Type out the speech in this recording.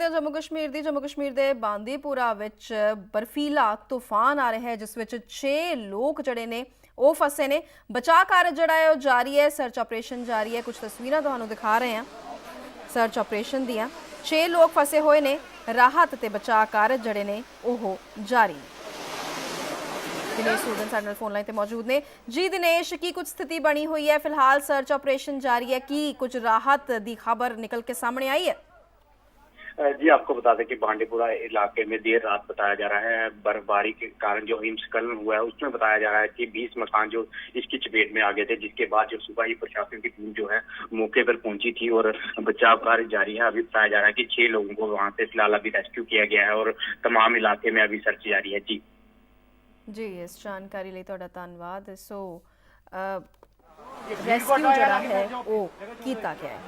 ਕਰਦੇ जम्मू कश्मीर के बांदीपुरा विच बर्फीला तूफान आ रहा है जिस विच 6 लोग जड़े ने वो फसे ने। बचाव कार्य जड़ा है जारी है, सर्च ऑपरेशन जारी है। कुछ तस्वीरां तुहानूं दिखा रहे हैं सर्च ऑपरेशन दियां। 6 लोग फसे हुए ने, राहत ते बचाव कार्य जड़े ने वो जारी ने। दिनेश सूदन साडे नाल फोन लाइन ते मौजूद ने। जी दिनेश, की कुछ स्थिति बनी हुई है? फिलहाल सर्च ऑपरेशन जारी है, की कुछ राहत दी खबर निकल के सामने आई है? जी, आपको बता दें कि बांडीपुरा इलाके में देर रात बताया जा रहा है बर्फबारी के कारण जो हिमस्खलन हुआ है उसमें बताया जा रहा है कि 20 मकान जो इसकी चपेट में आ गए थे, जिसके बाद जो सुबह ही प्रशासन की टीम जो है मौके पर पहुंची थी और बचाव कार्य जारी है। अभी बताया जा रहा है कि 6 लोगों को वहां से फिलहाल अभी रेस्क्यू किया गया है और तमाम इलाके में अभी सर्च जारी है। जी, इस जानकारी लिए तुहाडा धन्नवाद। सो रेस्क्यू जड़ा है वो कीता गया है।